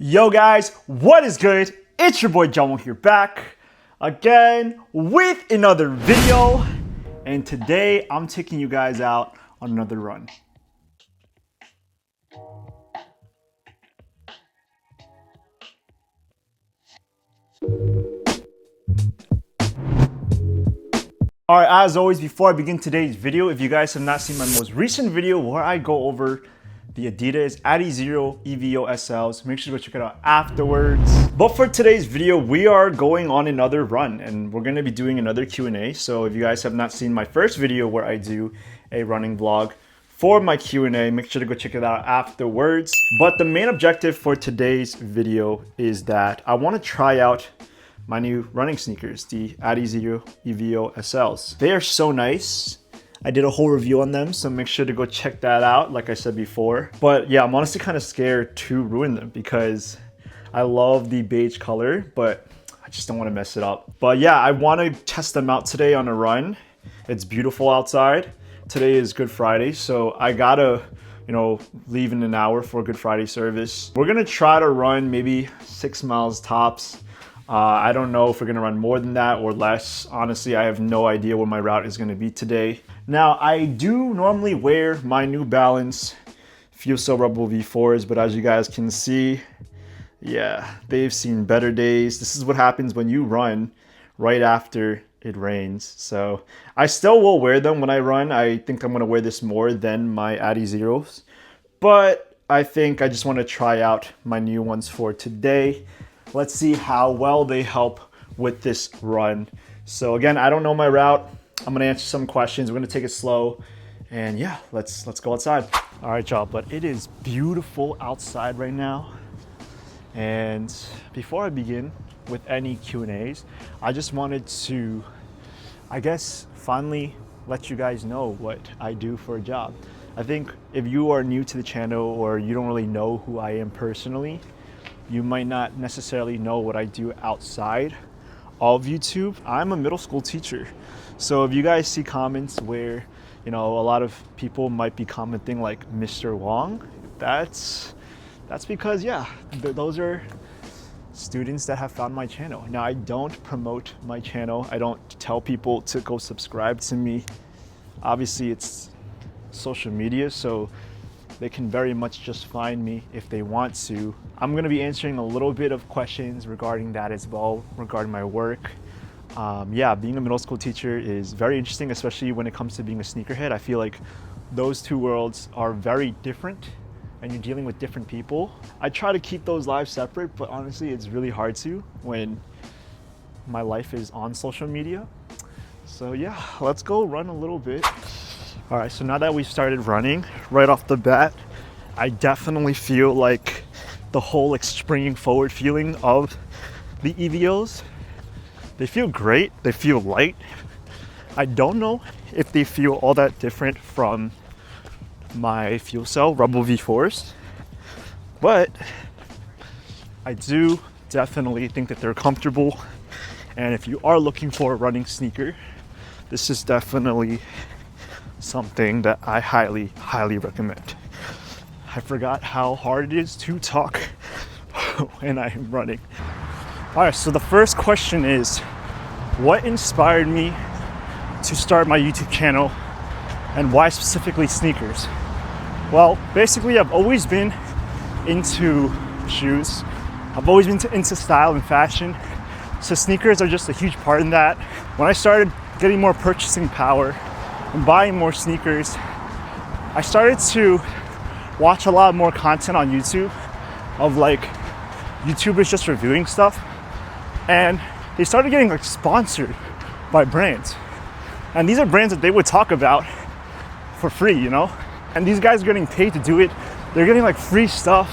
Yo guys, what is good? It's your boy Jomo here, back again with another video, and today I'm taking you guys out on another run. Alright, as always, before I begin today's video, if you guys have not seen my most recent video where I go over the Adidas Adizero EVO SLs, make sure to go check it out afterwards. But for today's video, we are going on another run and we're going to be doing another Q&A. So if you guys have not seen my first video where I do a running vlog for my Q&A, make sure to go check it out afterwards. But the main objective for today's video is that I want to try out my new running sneakers, the Adizero EVO SLs. They are so nice. I did a whole review on them, so make sure to go check that out, like I said before. But yeah, I'm honestly kind of scared to ruin them because I love the beige color, but I just don't want to mess it up. But yeah, I want to test them out today on a run. It's beautiful outside. Today is Good Friday, so I gotta, leave in an hour for Good Friday service. We're gonna try to run maybe 6 miles tops. I don't know if we're gonna run more than that or less. Honestly, I have no idea what my route is gonna be today. Now, I do normally wear my New Balance FuelCell Rebel V4s, but as you guys can see, yeah, they've seen better days. This is what happens when you run right after it rains. So I still will wear them when I run. I think I'm gonna wear this more than my Adizeros, but I think I just wanna try out my new ones for today. Let's see how well they help with this run. So again, I don't know my route. I'm gonna answer some questions. We're gonna take it slow. And yeah, let's go outside. All right, y'all, but it is beautiful outside right now. And before I begin with any Q&As, I just wanted to, finally let you guys know what I do for a job. I think if you are new to the channel or you don't really know who I am personally, you might not necessarily know what I do outside of YouTube. I'm a middle school teacher. So if you guys see comments where, a lot of people might be commenting like Mr. Wong, that's because, those are students that have found my channel. Now, I don't promote my channel. I don't tell people to go subscribe to me. Obviously, it's social media, so they can very much just find me if they want to. I'm gonna be answering a little bit of questions regarding that as well, regarding my work. Being a middle school teacher is very interesting, especially when it comes to being a sneakerhead. I feel like those two worlds are very different and you're dealing with different people. I try to keep those lives separate, but honestly, it's really hard to when my life is on social media. So yeah, let's go run a little bit. All right, so now that we've started running, right off the bat, I definitely feel like the whole springing forward feeling of the EVOs. They feel great, they feel light. I don't know if they feel all that different from my FuelCell Rebel V4s, but I do definitely think that they're comfortable. And if you are looking for a running sneaker, this is definitely something that I highly, highly recommend. I forgot how hard it is to talk when I'm running. All right, so the first question is, what inspired me to start my YouTube channel and why specifically sneakers? Well, basically I've always been into shoes. I've always been into style and fashion. So sneakers are just a huge part in that. When I started getting more purchasing power and buying more sneakers, I started to watch a lot more content on YouTube of like YouTubers just reviewing stuff, and they started getting like sponsored by brands, and these are brands that they would talk about for free, and these guys are getting paid to do it. They're getting like free stuff,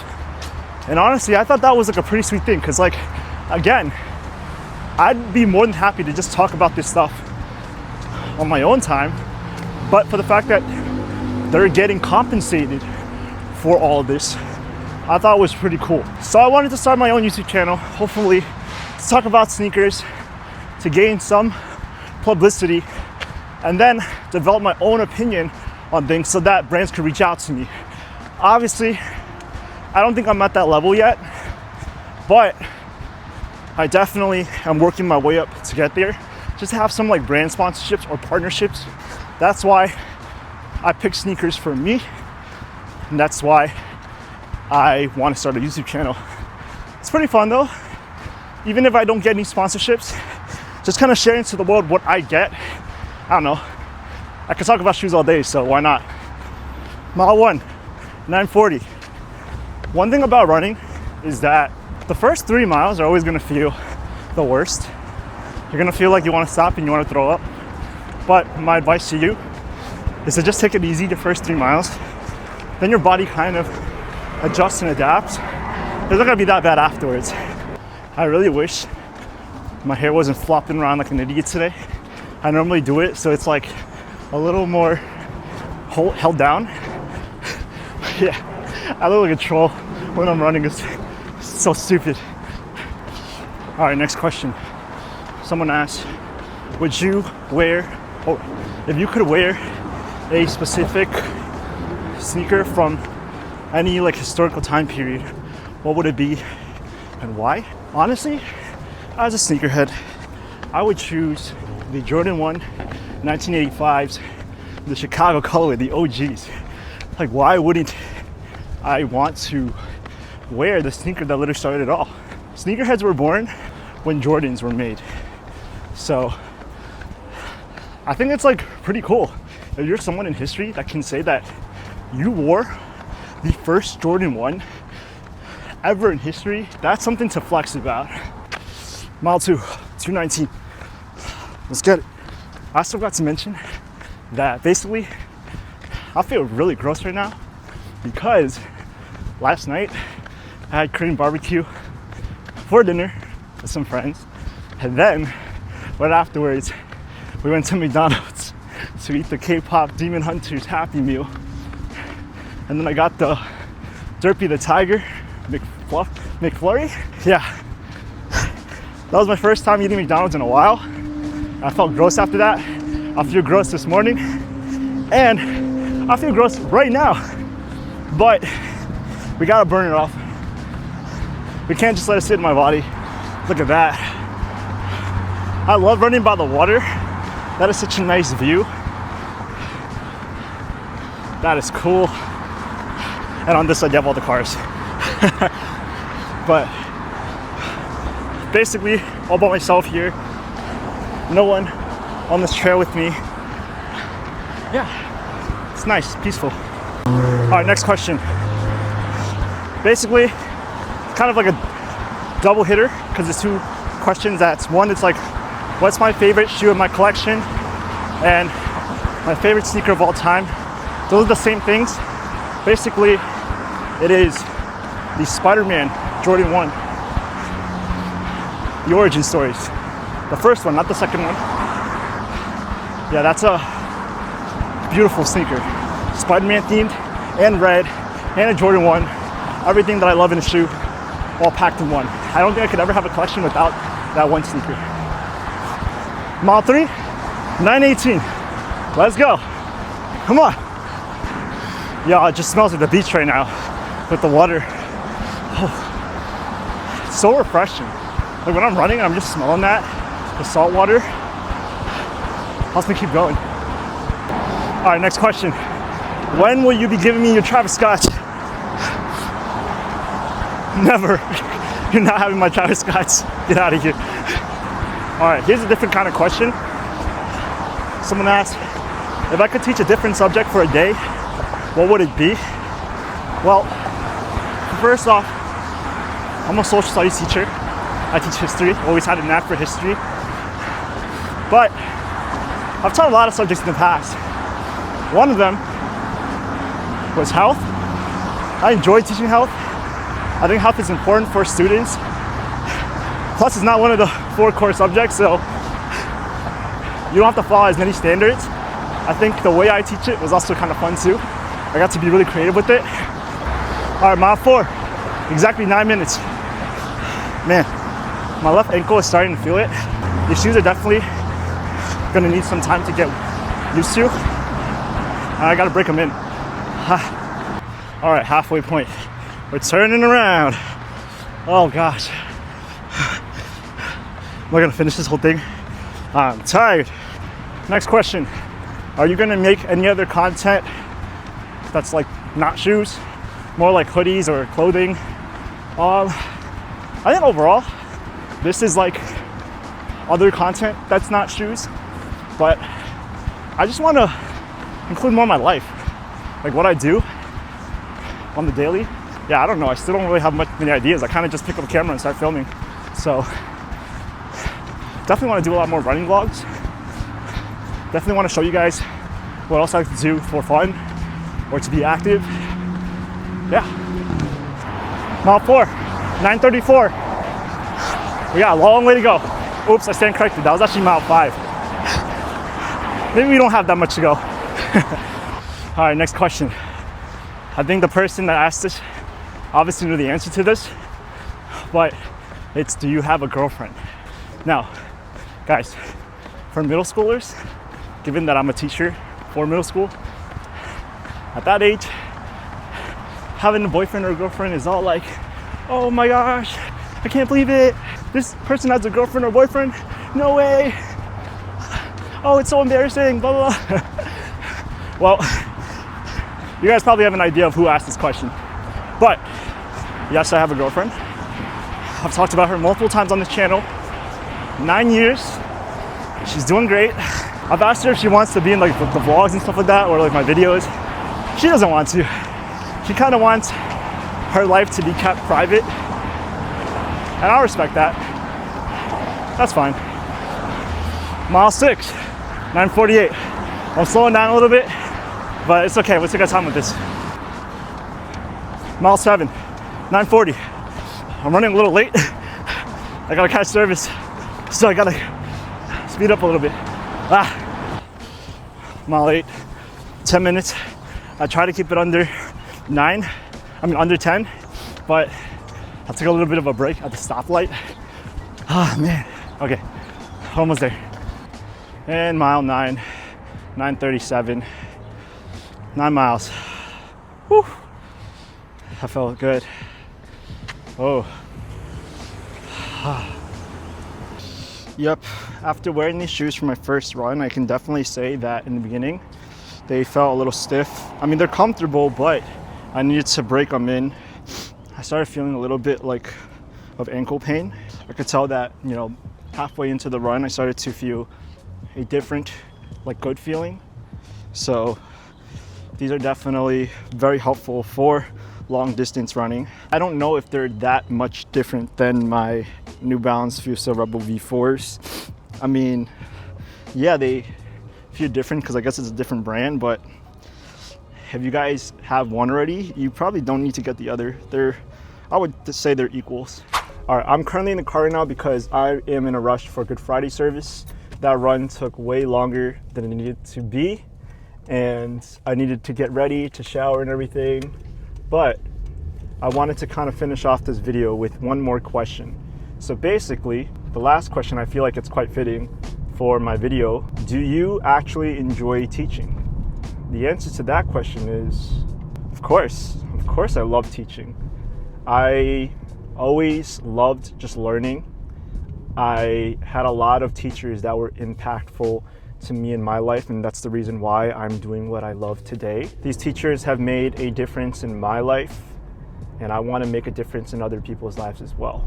and honestly I thought that was like a pretty sweet thing, because like, again, I'd be more than happy to just talk about this stuff on my own time, but for the fact that they're getting compensated for all of this, I thought it was pretty cool. So I wanted to start my own YouTube channel, hopefully to talk about sneakers, to gain some publicity, and then develop my own opinion on things so that brands could reach out to me. Obviously, I don't think I'm at that level yet, But I definitely am working my way up to get there. Just to have some like brand sponsorships or partnerships. That's why I picked sneakers for me. And that's why I want to start a YouTube channel. It's pretty fun though. Even if I don't get any sponsorships, just kind of sharing to the world what I get. I don't know. I could talk about shoes all day, so why not? Mile 1, 9:40. One thing about running is that the first 3 miles are always gonna feel the worst. You're gonna feel like you wanna stop and you wanna throw up. But my advice to you is to just take it easy the first 3 miles. Then your body kind of adjusts and adapts. It's not gonna be that bad afterwards. I really wish my hair wasn't flopping around like an idiot today. I normally do it, so it's like a little more held down. Yeah, I look like a troll when I'm running. It's so stupid. All right, next question. Someone asked, would you wear, or if you could wear a specific sneaker from any like historical time period, what would it be and why? Honestly, as a sneakerhead, I would choose the Jordan 1 1985s, the Chicago colorway, the OGs. Like, why wouldn't I want to wear the sneaker that literally started it all? Sneakerheads were born when Jordans were made. So I think it's like pretty cool if you're someone in history that can say that you wore the first Jordan 1 ever in history. That's something to flex about. Mile 2, 2:19. Let's get it. I also forgot to mention that basically I feel really gross right now because last night I had Korean barbecue for dinner with some friends, and then right afterwards we went to McDonald's to eat the K-pop Demon Hunters Happy Meal, and then I got the Derpy the Tiger McFlurry. Yeah, that was my first time eating McDonald's in a while. I felt gross after that. I feel gross this morning, and I feel gross right now, but we gotta burn it off. We can't just let it sit in my body. Look at that. I love running by the water. That is such a nice view. That is cool. And on this side you have all the cars. But basically all by myself here. No one on this trail with me. Yeah, it's nice, peaceful. All right, next question. Basically, kind of like a double hitter because it's two questions. That's one, it's like, what's my favorite shoe in my collection? And my favorite sneaker of all time. Those are the same things. Basically, it is the Spider-Man Jordan 1. The origin stories. The first one, not the second one. Yeah, that's a beautiful sneaker. Spider-Man themed and red and a Jordan 1. Everything that I love in a shoe, all packed in one. I don't think I could ever have a collection without that one sneaker. Mile 3, 9:18. Let's go. Come on. Yeah, it just smells like the beach right now with the water. Oh, it's so refreshing. Like when I'm running, I'm just smelling that, the salt water. Helps me keep going. All right, next question. When will you be giving me your Travis Scott? Never. You're not having my Travis Scotts. Get out of here. All right, here's a different kind of question. Someone asked, if I could teach a different subject for a day, what would it be? Well, first off, I'm a social studies teacher. I teach history, always had a knack for history. But I've taught a lot of subjects in the past. One of them was health. I enjoy teaching health. I think health is important for students. Plus, it's not one of the 4 core subjects, so you don't have to follow as many standards. I think the way I teach it was also kind of fun too. I got to be really creative with it. All right, mile 4, exactly 9 minutes. Man, my left ankle is starting to feel it. These shoes are definitely gonna need some time to get used to. I gotta break them in. All right, halfway point. We're turning around. Oh gosh. Am I gonna finish this whole thing? I'm tired. Next question. Are you gonna make any other content that's like not shoes? More like hoodies or clothing? I think overall, this is like other content that's not shoes, but I just wanna include more of my life. Like what I do on the daily. Yeah, I don't know, I still don't really have many ideas. I kind of just pick up a camera and start filming. So definitely want to do a lot more running vlogs. Definitely want to show you guys what else I like to do for fun or to be active. Yeah. Mile 4, 9:34. We got a long way to go. Oops, I stand corrected. That was actually mile 5. Maybe we don't have that much to go. All right, next question. I think the person that asked this obviously knew the answer to this, but it's, do you have a girlfriend? Now, guys, for middle schoolers, given that I'm a teacher for middle school, at that age, having a boyfriend or a girlfriend is all like, oh my gosh, I can't believe it. This person has a girlfriend or boyfriend? No way. Oh, it's so embarrassing, blah, blah, blah. Well, you guys probably have an idea of who asked this question. But yes, I have a girlfriend. I've talked about her multiple times on this channel. 9 years. She's doing great. I've asked her if she wants to be in like the vlogs and stuff like that, or like my videos. She doesn't want to. She kind of wants her life to be kept private. And I'll respect that. That's fine. Mile 6, 9:48. I'm slowing down a little bit, but it's okay. Let's take our time with this. Mile 7, 9:40. I'm running a little late. I gotta catch service, so I gotta speed up a little bit. Mile 8, 10 minutes. I try to keep it under 10, but I took a little bit of a break at the stoplight. Ah, man. Okay, almost there. And mile 9, 9:37. 9 miles. Whew. I felt good. Oh. Yep, after wearing these shoes for my first run, I can definitely say that in the beginning, they felt a little stiff. I mean, they're comfortable, but I needed to break them in. I started feeling a little bit like of ankle pain. I could tell that, you know, halfway into the run, I started to feel a different, like good feeling. So these are definitely very helpful for long distance running. I don't know if they're that much different than my New Balance Fuso Rebel V4s. I mean, yeah, they feel different because I guess it's a different brand, but if you guys have one already, you probably don't need to get the other. I would say they're equals. All right, I'm currently in the car right now because I am in a rush for Good Friday service. That run took way longer than it needed to be, and I needed to get ready to shower and everything. But I wanted to kind of finish off this video with one more question. So basically, the last question, I feel like it's quite fitting for my video. Do you actually enjoy teaching? The answer to that question is, of course I love teaching. I always loved just learning. I had a lot of teachers that were impactful to me in my life, and that's the reason why I'm doing what I love today. These teachers have made a difference in my life, and I want to make a difference in other people's lives as well.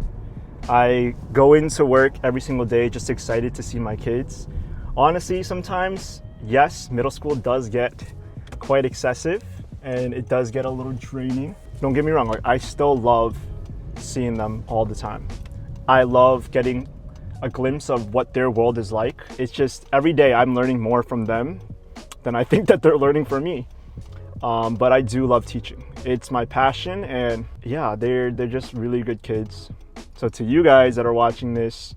I go into work every single day just excited to see my kids. Honestly, sometimes, yes, middle school does get quite excessive, and it does get a little draining. Don't get me wrong, like, I still love seeing them all the time. I love getting a glimpse of what their world is like. It's just every day I'm learning more from them than I think that they're learning from me. But I do love teaching. It's my passion, and yeah, they're just really good kids. So to you guys that are watching this,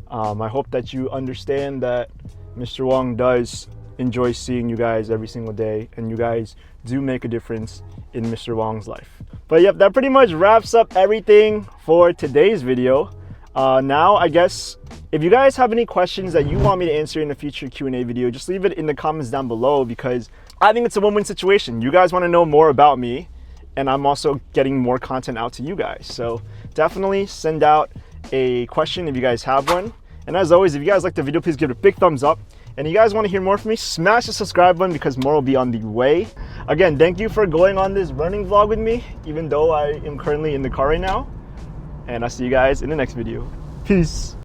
I hope that you understand that Mr. Wong does enjoy seeing you guys every single day, and you guys do make a difference in Mr. Wong's life. But yep, that pretty much wraps up everything for today's video. Now, I guess, if you guys have any questions that you want me to answer in a future Q&A video, just leave it in the comments down below, because I think it's a win-win situation. You guys want to know more about me, and I'm also getting more content out to you guys. So definitely send out a question if you guys have one. And as always, if you guys like the video, please give it a big thumbs up. And if you guys want to hear more from me, smash the subscribe button because more will be on the way. Again, thank you for going on this running vlog with me, even though I am currently in the car right now. And I'll see you guys in the next video. Peace.